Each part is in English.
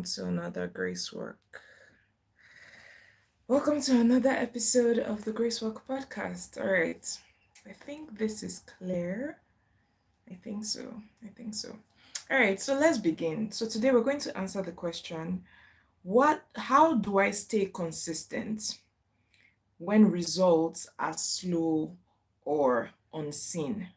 to another Grace Work. Welcome to another episode of the Grace Work podcast. All right, I think this is clear. I think so. All right, so let's begin. So today we're going to answer the question: how do I stay consistent when results are slow or unseen?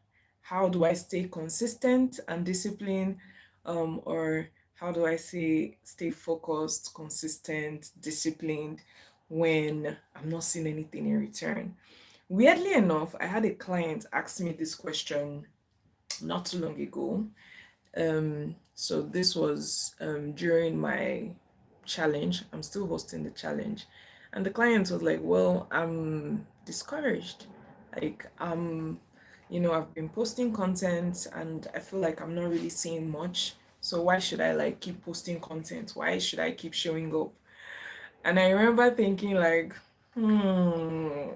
How do I stay consistent and disciplined, or how do I stay focused, consistent, disciplined when I'm not seeing anything in return? Weirdly enough, I had a client ask me this question not too long ago. So this was during my challenge. I'm still hosting the challenge, and the client was like, "Well, I'm discouraged. Like, I've been posting content, and I feel like I'm not really seeing much. So why should I like keep posting content? Why should I keep showing up?" And I remember thinking like, hmm,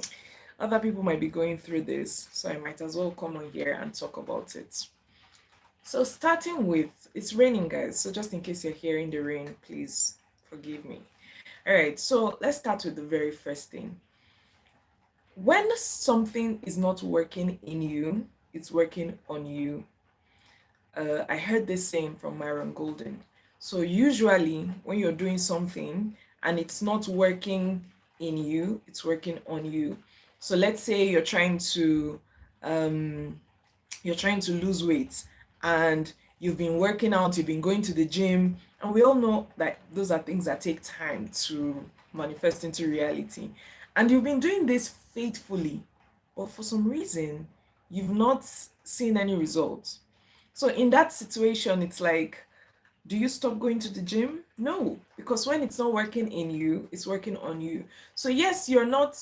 other people might be going through this, so I might as well come on here and talk about it. So starting with, it's raining, guys. So just in case you're hearing the rain, please forgive me. All right, so let's start with the very first thing. When something is not working in you, it's working on you. I heard this saying from Myron Golden. So usually when you're doing something and it's not working in you, it's working on you. So let's say um, you're trying to lose weight and you've been working out, you've been going to the gym, and we all know that those are things that take time to manifest into reality. And you've been doing this faithfully, but for some reason, you've not seen any results. So in that situation, it's like, do you stop going to the gym? No, because when it's not working in you, it's working on you. So yes, you're not,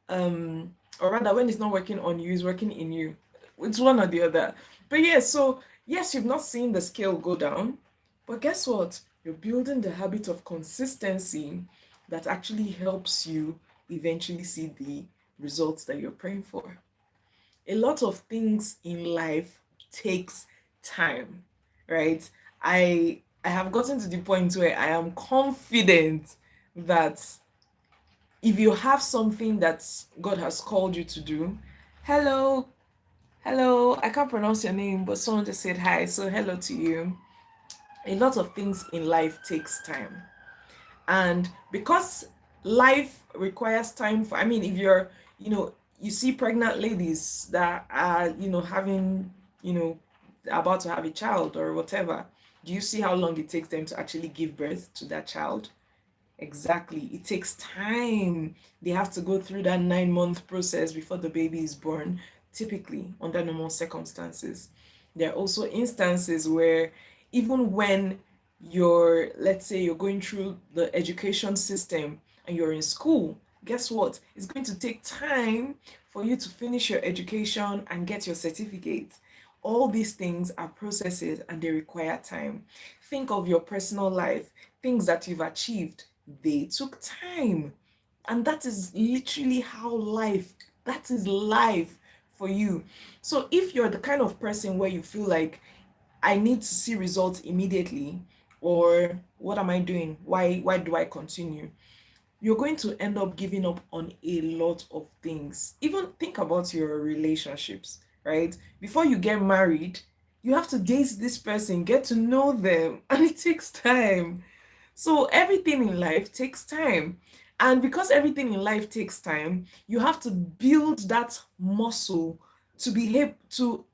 or rather, when it's not working on you, it's working in you. It's one or the other. But yes, so yes, you've not seen the scale go down, but guess what? You're building the habit of consistency that actually helps you eventually see the results that you're praying for. A lot of things in life takes time, right? I have gotten to the point where I am confident that if you have something that God has called you to do, hello, hello, I can't pronounce your name, but someone just said hi, so hello to you. A lot of things in life takes time. And because life requires time for, I mean, if you're, you see pregnant ladies that are, having, you know, about to have a child or whatever, do you see how long it takes them to actually give birth to that child? Exactly. It takes time. They have to go through that 9-month process before the baby is born, typically under normal circumstances. There are also instances where even when let's say you're going through the education system and you're in school, guess what? It's going to take time for you to finish your education and get your certificate. All these things are processes and they require time. Think of your personal life, things that you've achieved, they took time. And that is literally that is life for you. So if you're the kind of person where you feel like, I need to see results immediately, or what am I doing? Why do I continue? You're going to end up giving up on a lot of things. Even think about your relationships, right? Before you get married, you have to date this person, get to know them, and it takes time. So everything in life takes time. And because everything in life takes time, you have to build that muscle to be able to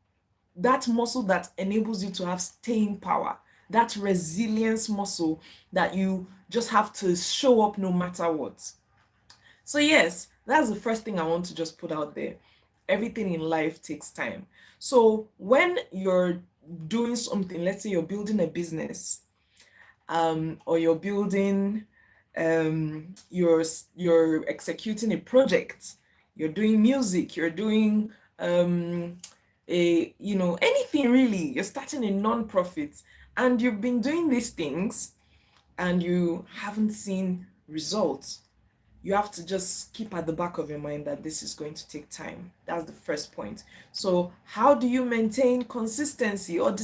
that muscle that enables you to have staying power, that resilience muscle that you just have to show up no matter what. So, yes, that's the first thing I want to just put out there. Everything in life takes time. So, when you're doing something, let's say you're building a business, or you're building, you're executing a project, you're doing music, you're doing anything really, you're starting a non-profit, and you've been doing these things and you haven't seen results. You have to just keep at the back of your mind that this is going to take time. That's the first point. So how do you maintain consistency or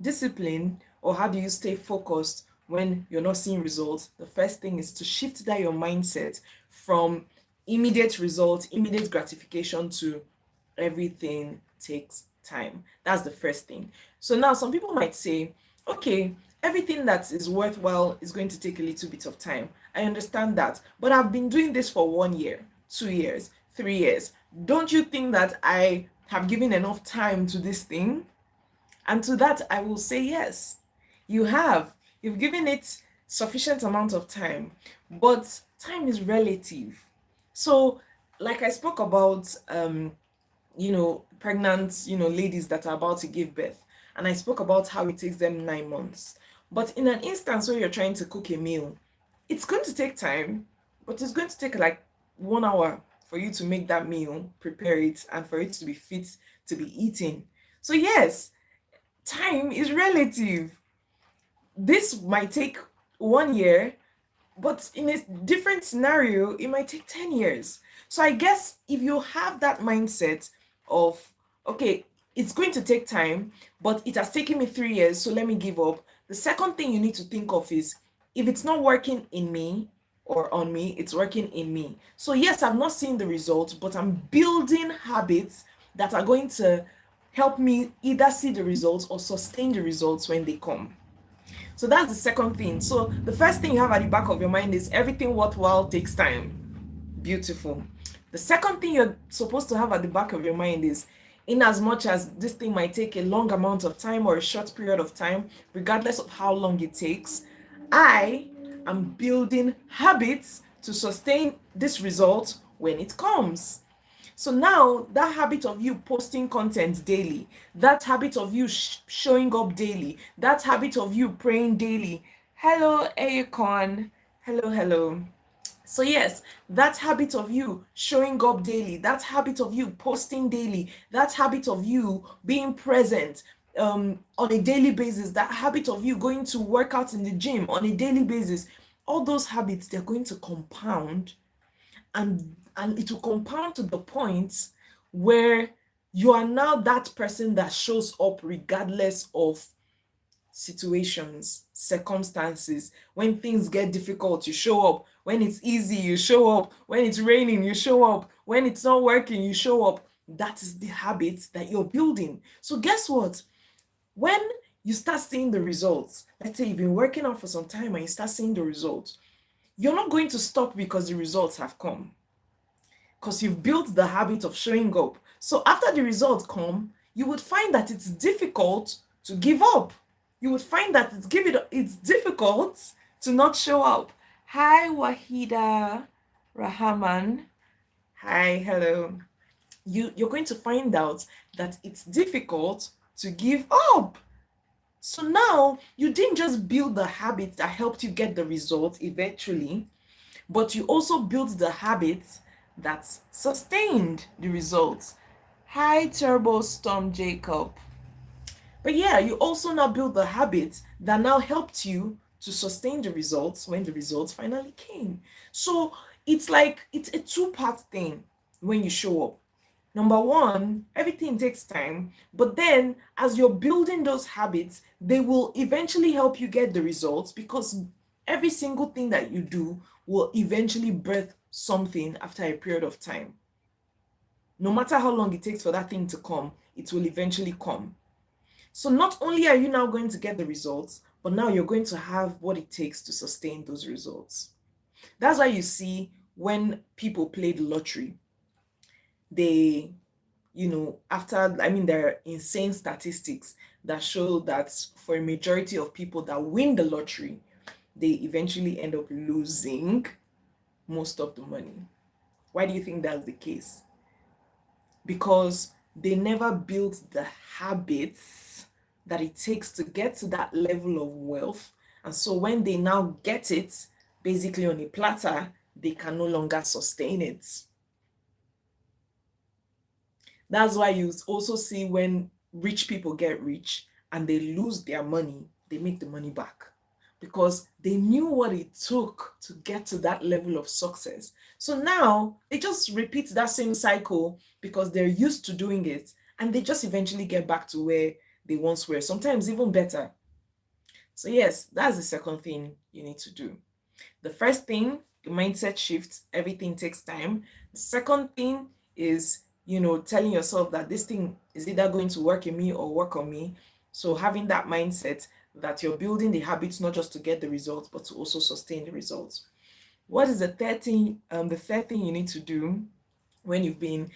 discipline, or how do you stay focused when you're not seeing results, the first thing is to shift that your mindset from immediate results, immediate gratification to everything takes time. That's the first thing. So now some people might say, okay, everything that is worthwhile is going to take a little bit of time. I understand that, but I've been doing this for 1 year, 2 years, 3 years. Don't you think that I have given enough time to this thing? And to that, I will say yes. You have. You've given it sufficient amount of time, but time is relative. So, like I spoke about, pregnant, ladies that are about to give birth, and I spoke about how it takes them 9 months. But in an instance where you're trying to cook a meal, it's going to take time, but it's going to take like 1 hour for you to make that meal, prepare it, and for it to be fit to be eaten. So, yes, time is relative. This might take 1 year, but in a different scenario, it might take 10 years. So I guess if you have that mindset of, okay, it's going to take time, but it has taken me 3 years, so let me give up. The second thing you need to think of is, if it's not working in me or on me, it's working in me. So yes, I've not seen the results, but I'm building habits that are going to help me either see the results or sustain the results when they come. So that's the second thing. So the first thing you have at the back of your mind is everything worthwhile takes time. Beautiful. The second thing you're supposed to have at the back of your mind is, in as much as this thing might take a long amount of time or a short period of time, regardless of how long it takes, I am building habits to sustain this result when it comes. So now that habit of you posting content daily, that habit of you showing up daily, that habit of you praying daily. Hello, Aecon. Hello, hello. So yes, that habit of you showing up daily, that habit of you posting daily, that habit of you being present on a daily basis, that habit of you going to work out in the gym on a daily basis, all those habits, they're going to compound, and it will compound to the point where you are now that person that shows up regardless of situations, circumstances. When things get difficult, you show up. When it's easy, you show up. When it's raining, you show up. When it's not working, you show up. That is the habit that you're building. So guess what? When you start seeing the results, let's say you've been working out for some time and you start seeing the results, you're not going to stop because the results have come, because you've built the habit of showing up. So after the results come, you would find that it's difficult to give up. You would find that it's difficult to not show up. Hi, Wahida Rahman. Hi, hello. You're going to find out that it's difficult to give up. So now you didn't just build the habit that helped you get the result eventually, but you also built the habits that sustained the results. Hi, Turbo Storm Jacob. But yeah, you also now build the habits that now helped you to sustain the results when the results finally came. So it's like it's a two-part thing when you show up. Number one, everything takes time, but then as you're building those habits, they will eventually help you get the results, because every single thing that you do will eventually birth something after a period of time. No matter how long it takes for that thing to come, it will eventually come. So not only are you now going to get the results, but now you're going to have what it takes to sustain those results. That's why you see when people play the lottery, they, there are insane statistics that show that for a majority of people that win the lottery, they eventually end up losing most of the money. Why do you think that's the case? Because they never built the habits that it takes to get to that level of wealth. And so when they now get it, basically on a platter, they can no longer sustain it. That's why you also see when rich people get rich and they lose their money, they make the money back, because they knew what it took to get to that level of success. So now they just repeat that same cycle because they're used to doing it, and they just eventually get back to where they once were, sometimes even better. So, yes, that's the second thing you need to do. The first thing, the mindset shift, everything takes time. The second thing is, telling yourself that this thing is either going to work in me or work on me. So, having that mindset that you're building the habits not just to get the results, but to also sustain the results. What is the third thing? The third thing you need to do when you've been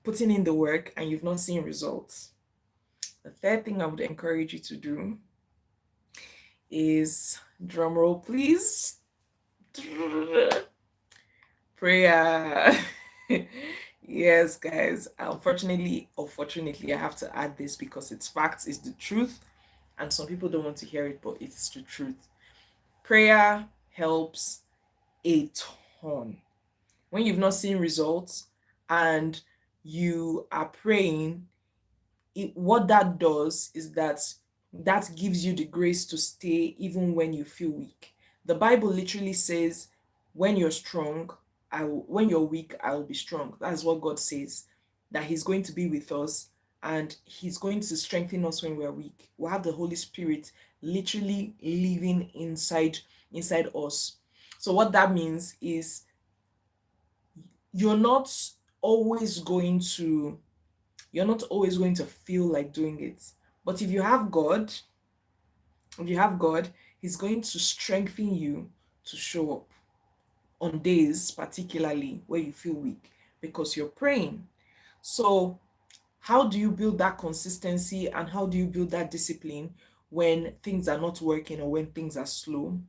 putting in the work and you've not seen results. The third thing I would encourage you to do is, drum roll please, prayer. Yes, guys. Unfortunately, I have to add this because it's facts, it's the truth, and some people don't want to hear it, but it's the truth. Prayer helps a ton. When you've not seen results and you are praying, what that does is that gives you the grace to stay even when you feel weak. The Bible literally says, when you're strong, when you're weak, I will be strong. That's what God says, that He's going to be with us and He's going to strengthen us when we're weak. We'll have the Holy Spirit literally living inside us. So what that means is, you're not always going to you're not always going to feel like doing it. But if you have God, He's going to strengthen you to show up on days, particularly where you feel weak, because you're praying. So, how do you build that consistency and how do you build that discipline when things are not working or when things are slow?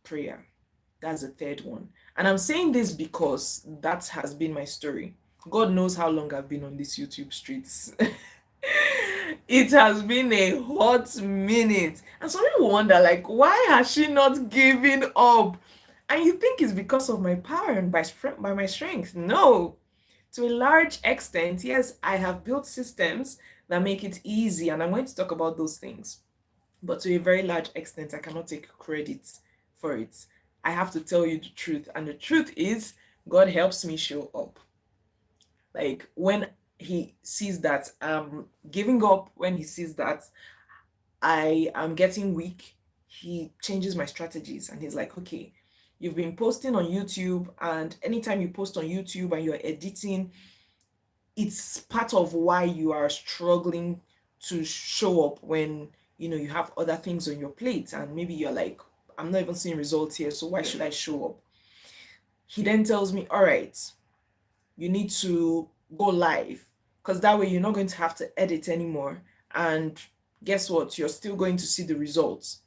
Prayer. That's the third one. And I'm saying this because that has been my story. God knows how long I've been on these YouTube streets. It has been a hot minute. And some people wonder, like, why has she not given up? And you think it's because of my power and by my strength. No. To a large extent, yes, I have built systems that make it easy, and I'm going to talk about those things. But to a very large extent, I cannot take credit for it. I have to tell you the truth. And the truth is, God helps me show up. Like, when He sees that I'm giving up, when He sees that I am getting weak, He changes my strategies and He's like, okay, you've been posting on YouTube, and anytime you post on YouTube and you're editing, it's part of why you are struggling to show up when you have other things on your plate, and maybe you're like, I'm not even seeing results here, so why should I show up? He then tells me, all right, you need to go live, because that way you're not going to have to edit anymore, and guess what, you're still going to see the results.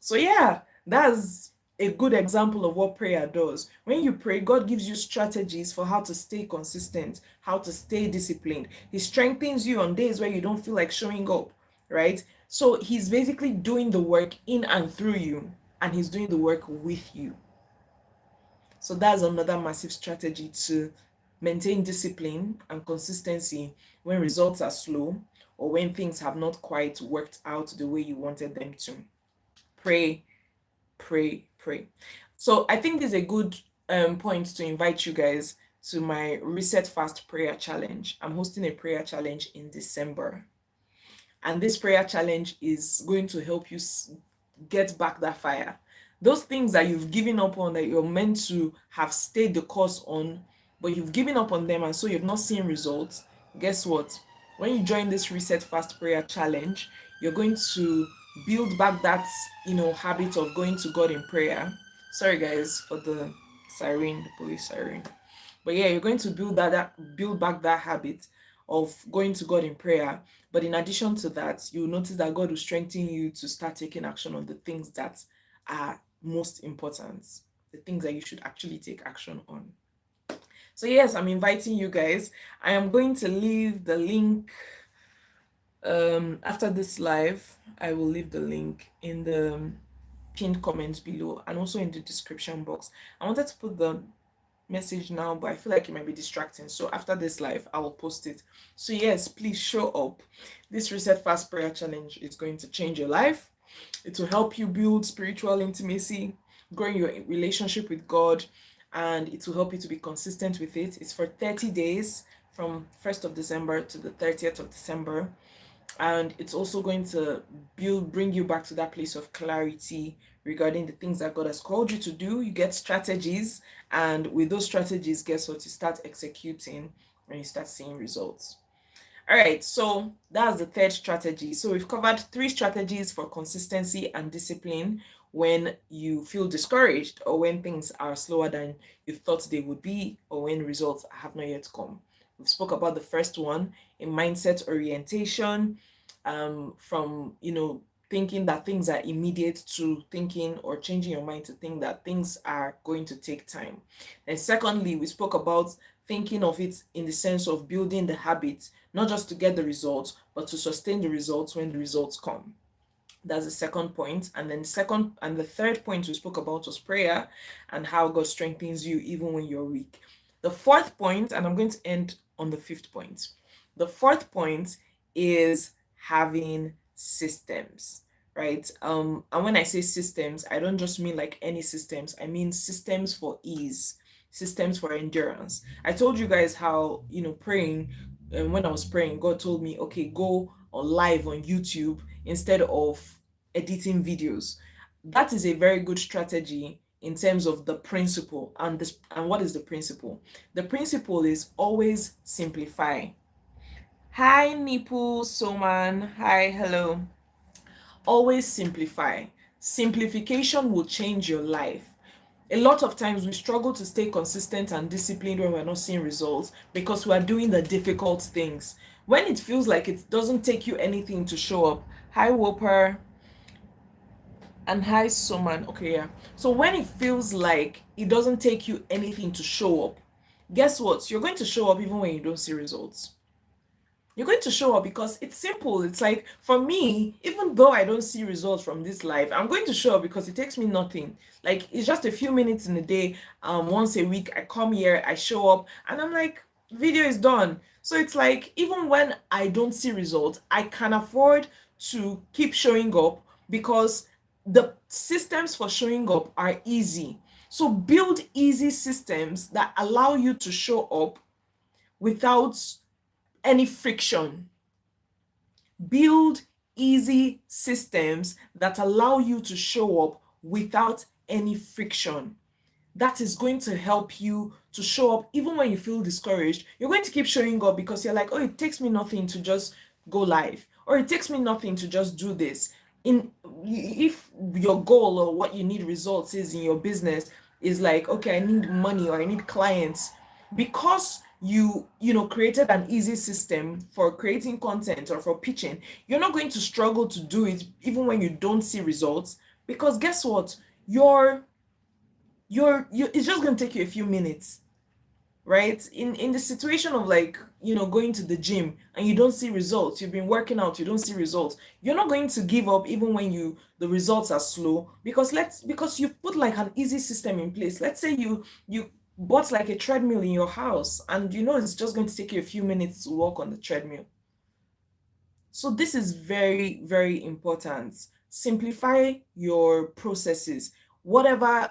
So yeah, that's a good example of what prayer does. When you pray, God gives you strategies for how to stay consistent, how to stay disciplined. He strengthens you on days where you don't feel like showing up, right? So He's basically doing the work in and through you, and He's doing the work with you. So that's another massive strategy to maintain discipline and consistency when results are slow or when things have not quite worked out the way you wanted them to. Pray, pray, pray. So I think this is a good point to invite you guys to my Reset Fast Prayer Challenge. I'm hosting a prayer challenge in December. And this prayer challenge is going to help you get back that fire. Those things that you've given up on, that you're meant to have stayed the course on, but you've given up on them and so you've not seen results. Guess what? When you join this Reset Fast Prayer Challenge, you're going to build back that habit of going to God in prayer. Sorry guys for the siren, the police siren. But yeah, you're going to build back that habit of going to God in prayer. But in addition to that, you'll notice that God will strengthen you to start taking action on the things that are most important, the things that you should actually take action on. So yes, I'm inviting you guys. I am going to leave the link after this live. I will leave the link in the pinned comments below and also in the description box. I wanted to put the message now, but I feel like it might be distracting, so after this live I will post it. So yes, please show up. This Reset Fast Prayer Challenge is going to change your life. It will help you build spiritual intimacy, grow your relationship with God, and it will help you to be consistent with it. It's for 30 days from 1st of December to the 30th of December. And it's also going to bring you back to that place of clarity regarding the things that God has called you to do. You get strategies, and with those strategies, guess what? You start executing and you start seeing results. All right, so that's the third strategy. So we've covered three strategies for consistency and discipline when you feel discouraged, or when things are slower than you thought they would be, or when results have not yet come. We spoke about the first one, in mindset orientation, from thinking that things are immediate, to thinking or changing your mind to think that things are going to take time. And secondly, we spoke about thinking of it in the sense of building the habit, not just to get the results, but to sustain the results when the results come. That's the second point. And then the third point we spoke about was prayer, and how God strengthens you even when you're weak. The fourth point, and I'm going to end on the fifth point. The fourth point is having systems, right? And when I say systems, I don't just mean like any systems. I mean systems for ease, systems for endurance. I told you guys how, praying, and when I was praying, God told me, okay, go on live on YouTube instead of editing videos. That is a very good strategy in terms of the principle. And what is the principle? The principle is always simplify. Hi Nipple Soman. Hi, hello. Always simplify. Simplification will change your life. A lot of times we struggle to stay consistent and disciplined when we're not seeing results, because we're doing the difficult things. When it feels like it doesn't take you anything to show up. Hi Whooper. And hi Soman. Okay, yeah. So when it feels like it doesn't take you anything to show up, guess what? You're going to show up even when you don't see results. You're going to show up because it's simple. It's like, for me, even though I don't see results from this life, I'm going to show up because it takes me nothing. Like, it's just a few minutes in a day. Once a week, I come here, I show up, and I'm like, video is done. So it's like, even when I don't see results, I can afford to keep showing up, because the systems for showing up are easy. So build easy systems that allow you to show up without any friction. Build easy systems that allow you to show up without any friction. That is going to help you to show up even when you feel discouraged. You're going to keep showing up because you're like, oh, it takes me nothing to just go live, or it takes me nothing to just do this. If your goal or what you need results is in your business is like, okay, I need money or I need clients, because you created an easy system for creating content or for pitching, you're not going to struggle to do it even when you don't see results, because guess what? You it's just going to take you a few minutes, right? In the situation of like, going to the gym and you don't see results, you've been working out, you don't see results, you're not going to give up even when the results are slow, because you've put like an easy system in place. Let's say you bought like a treadmill in your house, and it's just going to take you a few minutes to walk on the treadmill. So this is very, very important. Simplify your processes. Whatever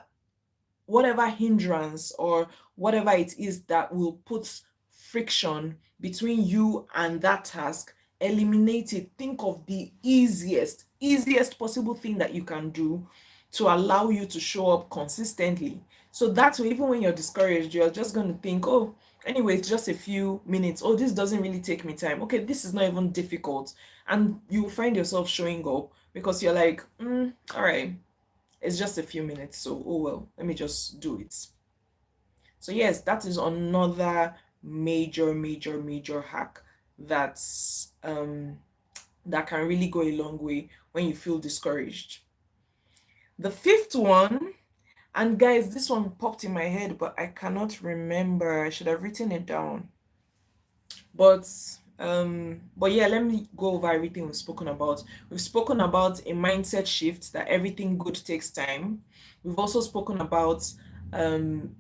hindrance or whatever it is that will put friction between you and that task, eliminate it. Think of the easiest possible thing that you can do to allow you to show up consistently. So that way, even when you're discouraged, you're just going to think, oh, anyway, it's just a few minutes. Oh, this doesn't really take me time. Okay, this is not even difficult. And you find yourself showing up because you're like, all right, it's just a few minutes, so oh well, let me just do it. So yes, that is another major hack that's that can really go a long way when you feel discouraged. The fifth one, and guys, this one popped in my head, but I cannot remember. I should have written it down. But yeah, let me go over everything we've spoken about. We've spoken about a mindset shift, that everything good takes time. We've also spoken about um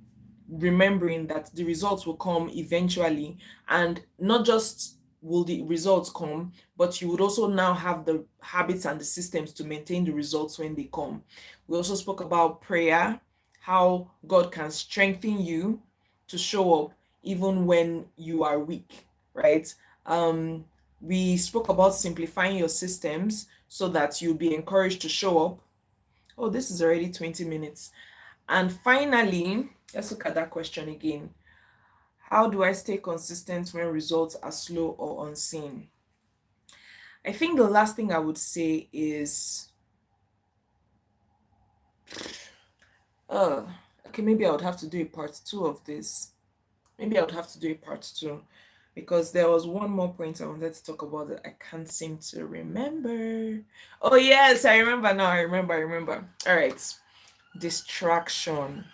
remembering that the results will come eventually, and not just will the results come, but you would also now have the habits and the systems to maintain the results when they come. We also spoke about prayer, how God can strengthen you to show up even when you are weak, right? We spoke about simplifying your systems so that you'll be encouraged to show up. Oh, this is already 20 minutes. And finally, let's look at that question again. How do I stay consistent when results are slow or unseen? I think the last thing I would say is, uh, okay, maybe I would have to do a part two of this. Maybe I would have to do a part two because there was one more point I wanted to talk about that I can't seem to remember. Oh, yes, I remember now. I remember. All right. Distraction.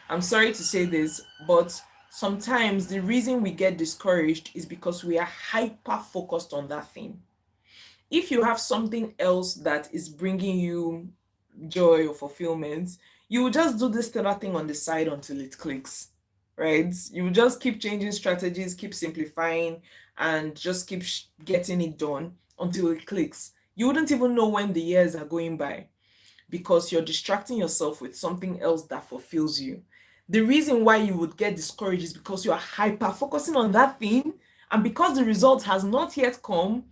I'm sorry to say this, but sometimes the reason we get discouraged is because we are hyper focused on that thing. If you have something else that is bringing you joy or fulfillment, you will just do this other thing on the side until it clicks, right? You will just keep changing strategies, keep simplifying, and just keep getting it done until it clicks. You wouldn't even know when the years are going by because you're distracting yourself with something else that fulfills you. The reason why you would get discouraged is because you are hyper focusing on that thing, and because the result has not yet come,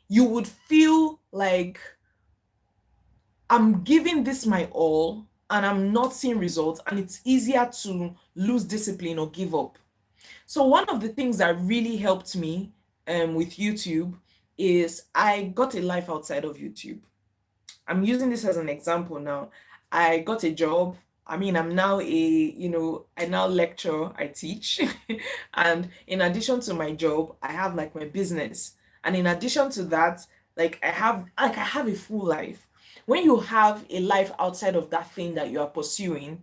you would feel like, I'm giving this my all and I'm not seeing results, and it's easier to lose discipline or give up. So, one of the things that really helped me with YouTube is I got a life outside of YouTube. I'm using this as an example now. I got a job. I mean, I'm now I now lecture, I teach. And in addition to my job, I have like my business. And in addition to that, I have a full life. When you have a life outside of that thing that you are pursuing,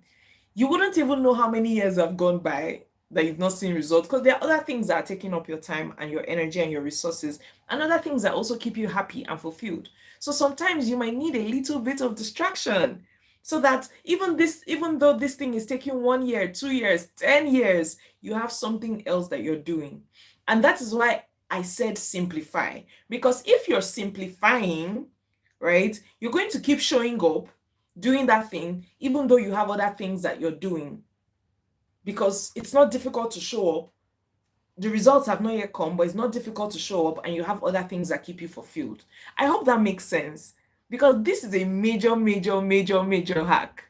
you wouldn't even know how many years have gone by that you've not seen results, because there are other things that are taking up your time and your energy and your resources, and other things that also keep you happy and fulfilled. So sometimes you might need a little bit of distraction so that even though this thing is taking 1 year, 2 years, 10 years, you have something else that you're doing. And that is why I said simplify, because if you're simplifying, right, you're going to keep showing up doing that thing, even though you have other things that you're doing, because it's not difficult to show up. The results have not yet come, but it's not difficult to show up, and you have other things that keep you fulfilled. I hope that makes sense, because this is a major, major, major, major hack.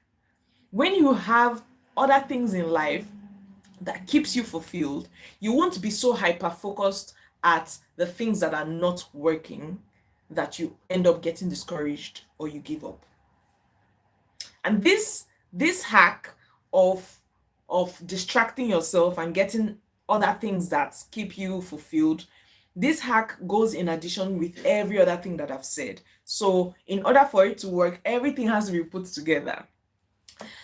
When you have other things in life that keeps you fulfilled, you won't be so hyper focused at the things that are not working that you end up getting discouraged or you give up. And this hack of distracting yourself and getting other things that keep you fulfilled, this hack goes in addition with every other thing that I've said. So in order for it to work, everything has to be put together.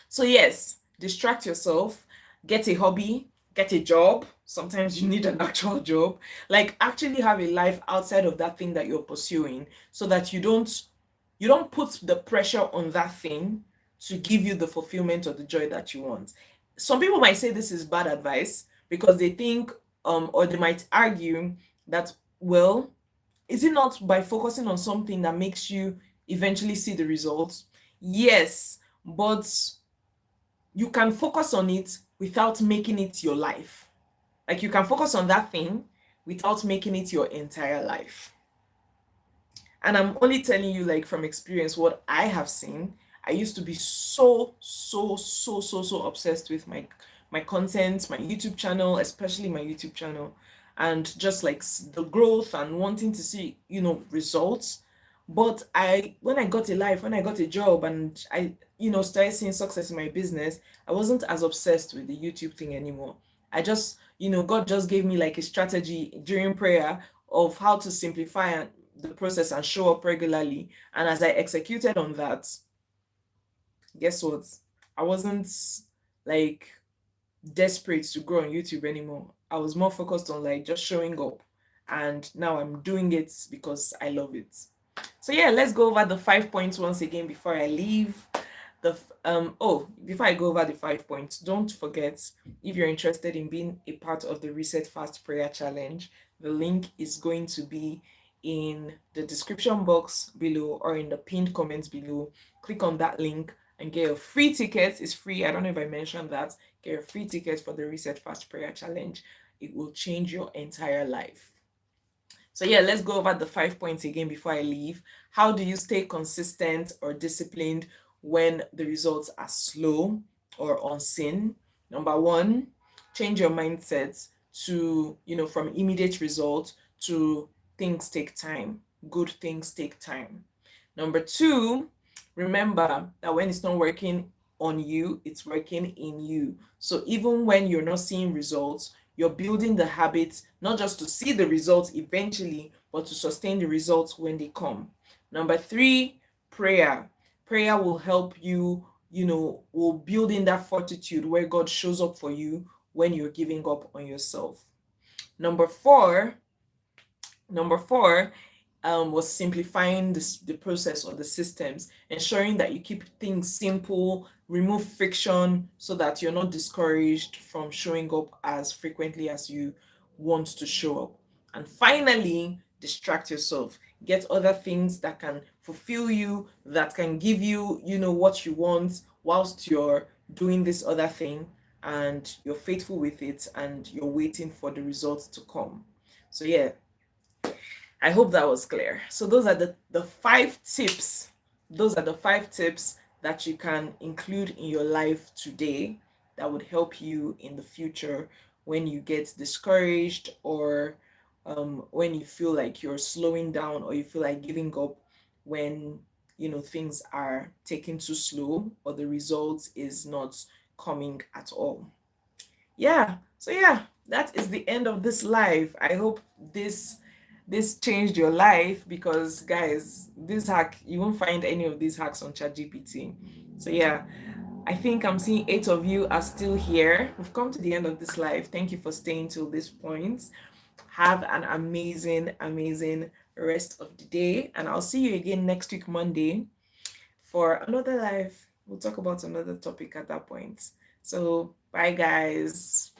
So yes, distract yourself, get a hobby, get a job. Sometimes you need an actual job. Like, actually have a life outside of that thing that you're pursuing, so that you don't put the pressure on that thing to give you the fulfillment or the joy that you want. Some people might say this is bad advice because they think, or they might argue that, well, is it not by focusing on something that makes you eventually see the results? Yes, but you can focus on it without making it your life. Like, you can focus on that thing without making it your entire life. And I'm only telling you, like, from experience, what I have seen. I used to be so, so, so, so, so obsessed with my content, my YouTube channel, especially my YouTube channel, and just like the growth and wanting to see, results. But when I got a life, when I got a job, and I, started seeing success in my business, I wasn't as obsessed with the YouTube thing anymore. I just, God just gave me like a strategy during prayer of how to simplify the process and show up regularly. And as I executed on that, guess what? I wasn't like desperate to grow on YouTube anymore. I was more focused on like just showing up. And now I'm doing it because I love it. So yeah, let's go over the 5 points once again before I leave. Before I go over the 5 points, don't forget, if you're interested in being a part of the Reset Fast Prayer Challenge, the link is going to be in the description box below or in the pinned comments below. Click on that link and get your free tickets. It's free. I don't know if I mentioned that. Get your free tickets for the Reset Fast Prayer Challenge. It will change your entire life. So yeah, let's go over the 5 points again before I leave. How do you stay consistent or disciplined when the results are slow or unseen? Number one, change your mindset to, from immediate results to things take time. Good things take time. Number two, remember that when it's not working on you, it's working in you. So even when you're not seeing results, you're building the habits not just to see the results eventually, but to sustain the results when they come. Number three, prayer. Prayer will help you, will build in that fortitude where God shows up for you when you're giving up on yourself. Number four, Number four was simplifying the process or the systems, ensuring that you keep things simple, remove friction so that you're not discouraged from showing up as frequently as you want to show up. And finally, distract yourself. Get other things that can fulfill you, that can give you, what you want whilst you're doing this other thing and you're faithful with it and you're waiting for the results to come. So yeah, I hope that was clear. So those are the 5 tips. Those are the 5 tips that you can include in your life today that would help you in the future when you get discouraged or when you feel like you're slowing down or you feel like giving up when things are taking too slow or the result is not coming at all. Yeah, so yeah, that is the end of this live. I hope this changed your life, because guys, this hack, you won't find any of these hacks on ChatGPT. So yeah, I think I'm seeing 8 of you are still here. We've come to the end of this live. Thank you for staying till this point. Have an amazing rest of the day, and I'll see you again next week Monday for another live. We'll talk about another topic at that point. So bye guys.